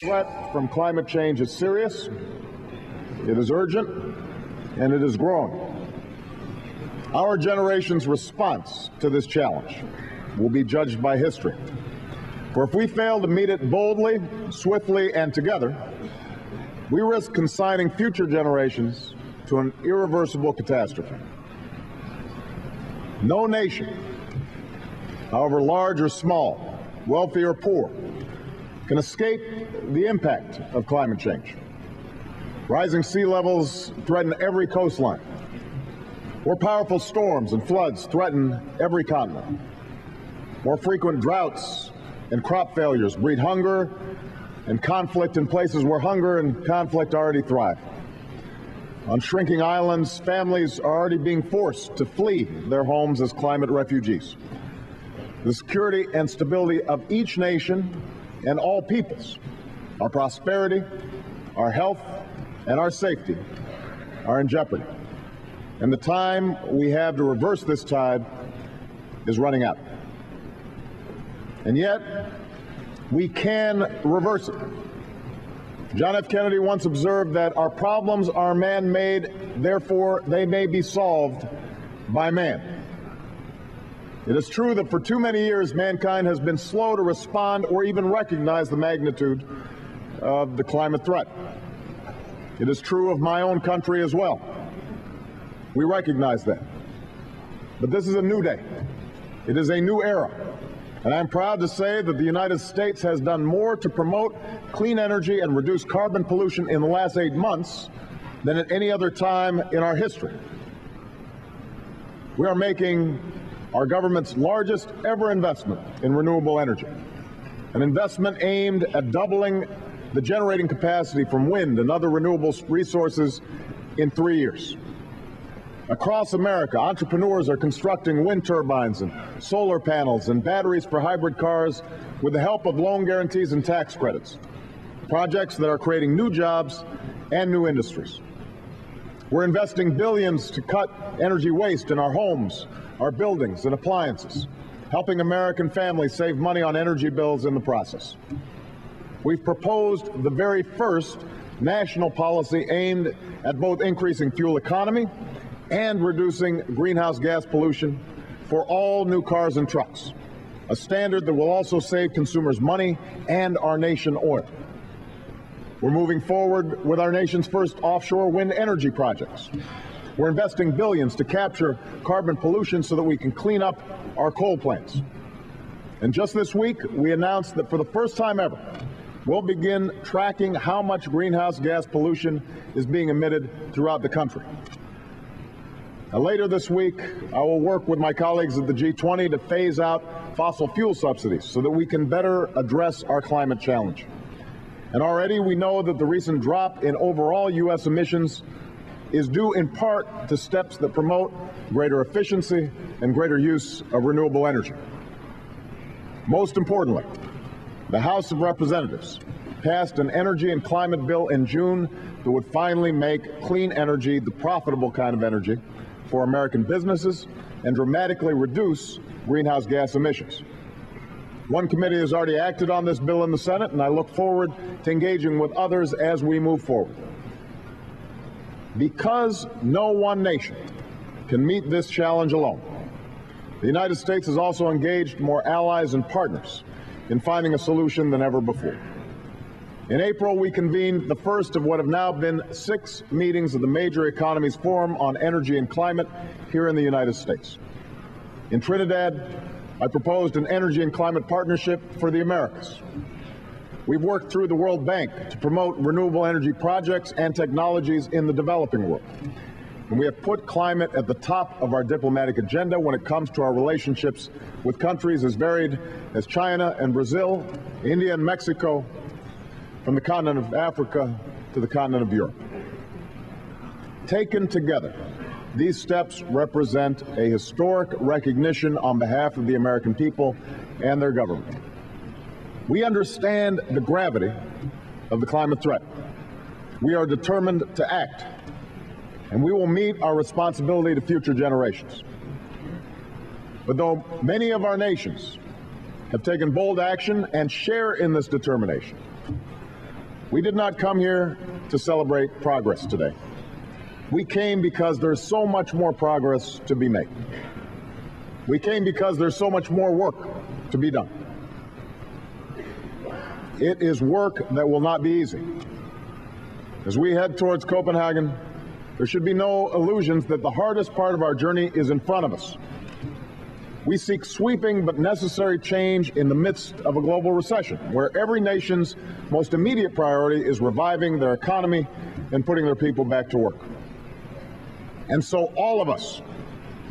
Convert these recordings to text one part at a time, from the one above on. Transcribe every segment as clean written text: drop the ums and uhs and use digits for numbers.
threat from climate change is serious, it is urgent, and it is growing. Our generation's response to this challenge will be judged by history. For if we fail to meet it boldly, swiftly, and together, we risk consigning future generations to an irreversible catastrophe. No nation, however large or small, wealthy or poor, can escape the impact of climate change. Rising sea levels threaten every coastline. More powerful storms and floods threaten every continent. More frequent droughts and crop failures breed hunger and conflict in places where hunger and conflict already thrive. On shrinking islands, families are already being forced to flee their homes as climate refugees. The security and stability of each nation and all peoples, our prosperity, our health, and our safety are in jeopardy. And the time we have to reverse this tide is running out. And yet, we can reverse it. John F. Kennedy once observed that our problems are man-made, therefore they may be solved by man. It is true that for too many years mankind has been slow to respond or even recognize the magnitude of the climate threat. It is true of my own country as well. We recognize that. But this is a new day. It is a new era. And I'm proud to say that the United States has done more to promote clean energy and reduce carbon pollution in the last 8 months than at any other time in our history. We are making our government's largest ever investment in renewable energy, an investment aimed at doubling the generating capacity from wind and other renewable resources in 3 years. Across America, entrepreneurs are constructing wind turbines and solar panels and batteries for hybrid cars with the help of loan guarantees and tax credits, projects that are creating new jobs and new industries. We're investing billions to cut energy waste in our homes, our buildings, and appliances, helping American families save money on energy bills in the process. We've proposed the very first national policy aimed at both increasing fuel economy and reducing greenhouse gas pollution for all new cars and trucks, a standard that will also save consumers money and our nation oil. We're moving forward with our nation's first offshore wind energy projects. We're investing billions to capture carbon pollution so that we can clean up our coal plants. And just this week, we announced that for the first time ever, we'll begin tracking how much greenhouse gas pollution is being emitted throughout the country. Now, later this week, I will work with my colleagues at the G20 to phase out fossil fuel subsidies so that we can better address our climate challenge. And already we know that the recent drop in overall U.S. emissions is due in part to steps that promote greater efficiency and greater use of renewable energy. Most importantly, the House of Representatives passed an energy and climate bill in June that would finally make clean energy the profitable kind of energy for American businesses and dramatically reduce greenhouse gas emissions. One committee has already acted on this bill in the Senate, and I look forward to engaging with others as we move forward. Because no one nation can meet this challenge alone, the United States has also engaged more allies and partners in finding a solution than ever before. In April, we convened the first of what have now been 6 meetings of the Major Economies Forum on Energy and Climate here in the United States. In Trinidad, I proposed an energy and climate partnership for the Americas. We've worked through the World Bank to promote renewable energy projects and technologies in the developing world. And we have put climate at the top of our diplomatic agenda when it comes to our relationships with countries as varied as China and Brazil, India and Mexico, from the continent of Africa to the continent of Europe. Taken together, these steps represent a historic recognition on behalf of the American people and their government. We understand the gravity of the climate threat. We are determined to act, and we will meet our responsibility to future generations. But though many of our nations have taken bold action and share in this determination, We did not come here to celebrate progress today. We came because there's so much more progress to be made. We came because there's so much more work to be done. It is work that will not be easy. As we head towards Copenhagen, there should be no illusions that the hardest part of our journey is in front of us. We seek sweeping but necessary change in the midst of a global recession, where every nation's most immediate priority is reviving their economy and putting their people back to work. And so all of us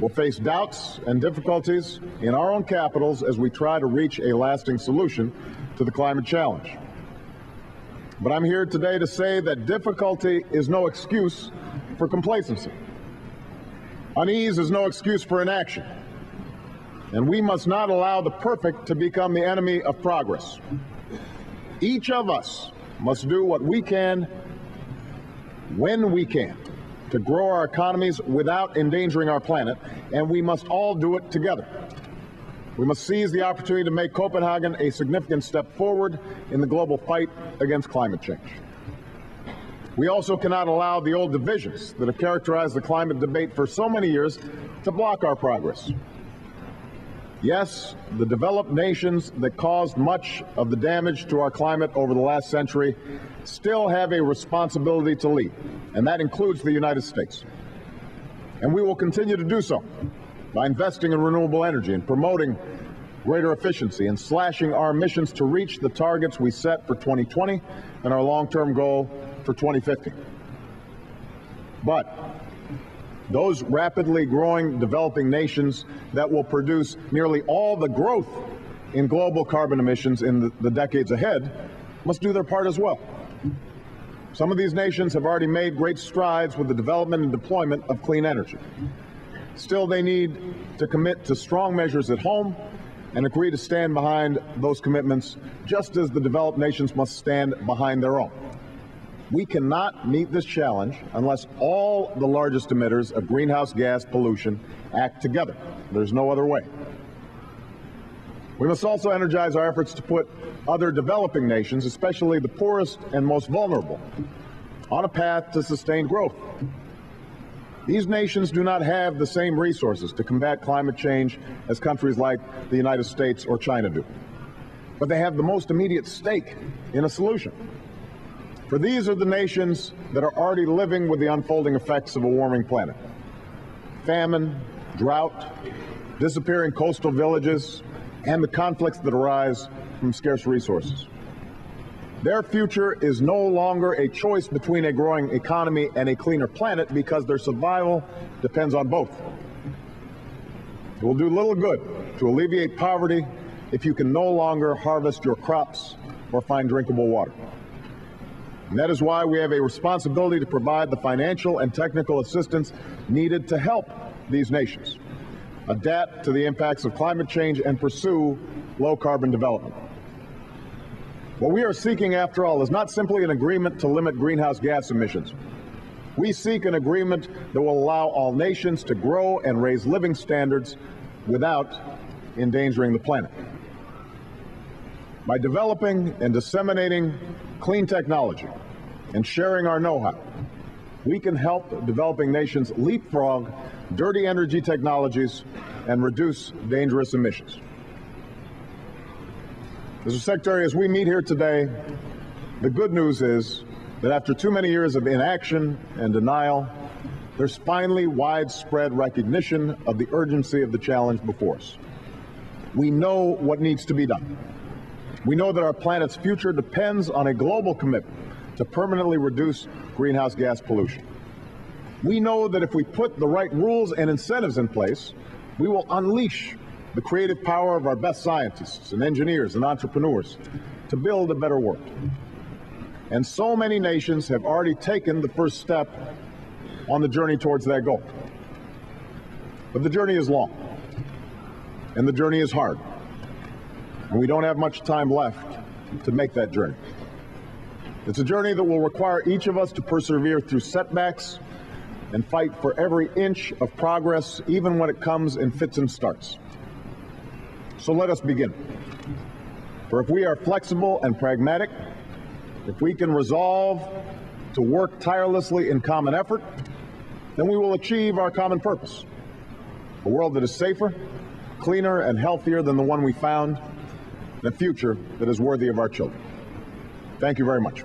will face doubts and difficulties in our own capitals as we try to reach a lasting solution to the climate challenge. But I'm here today to say that difficulty is no excuse for complacency. Unease is no excuse for inaction. And we must not allow the perfect to become the enemy of progress. Each of us must do what we can, when we can, to grow our economies without endangering our planet, and we must all do it together. We must seize the opportunity to make Copenhagen a significant step forward in the global fight against climate change. We also cannot allow the old divisions that have characterized the climate debate for so many years to block our progress. Yes, the developed nations that caused much of the damage to our climate over the last century still have a responsibility to lead, and that includes the United States. And we will continue to do so by investing in renewable energy and promoting greater efficiency and slashing our emissions to reach the targets we set for 2020 and our long-term goal for 2050. But those rapidly growing developing nations that will produce nearly all the growth in global carbon emissions in the decades ahead must do their part as well. Some of these nations have already made great strides with the development and deployment of clean energy. Still, they need to commit to strong measures at home and agree to stand behind those commitments, just as the developed nations must stand behind their own. We cannot meet this challenge unless all the largest emitters of greenhouse gas pollution act together. There's no other way. We must also energize our efforts to put other developing nations, especially the poorest and most vulnerable, on a path to sustained growth. These nations do not have the same resources to combat climate change as countries like the United States or China do, but they have the most immediate stake in a solution. For these are the nations that are already living with the unfolding effects of a warming planet. Famine, drought, disappearing coastal villages, and the conflicts that arise from scarce resources. Their future is no longer a choice between a growing economy and a cleaner planet because their survival depends on both. It will do little good to alleviate poverty if you can no longer harvest your crops or find drinkable water. And that is why we have a responsibility to provide the financial and technical assistance needed to help these nations adapt to the impacts of climate change and pursue low-carbon development. What we are seeking, after all, is not simply an agreement to limit greenhouse gas emissions. We seek an agreement that will allow all nations to grow and raise living standards without endangering the planet. By developing and disseminating clean technology and sharing our know-how, we can help developing nations leapfrog dirty energy technologies and reduce dangerous emissions. Mr. Secretary, as we meet here today, the good news is that after too many years of inaction and denial, there's finally widespread recognition of the urgency of the challenge before us. We know what needs to be done. We know that our planet's future depends on a global commitment to permanently reduce greenhouse gas pollution. We know that if we put the right rules and incentives in place, we will unleash the creative power of our best scientists and engineers and entrepreneurs to build a better world. And so many nations have already taken the first step on the journey towards that goal. But the journey is long, and the journey is hard, and we don't have much time left to make that journey. It's a journey that will require each of us to persevere through setbacks and fight for every inch of progress, even when it comes in fits and starts. So let us begin. For if we are flexible and pragmatic, If we can resolve to work tirelessly in common effort, then we will achieve our common purpose: a world that is safer, cleaner, and healthier than the one we found, and a future that is worthy of our children. Thank you very much.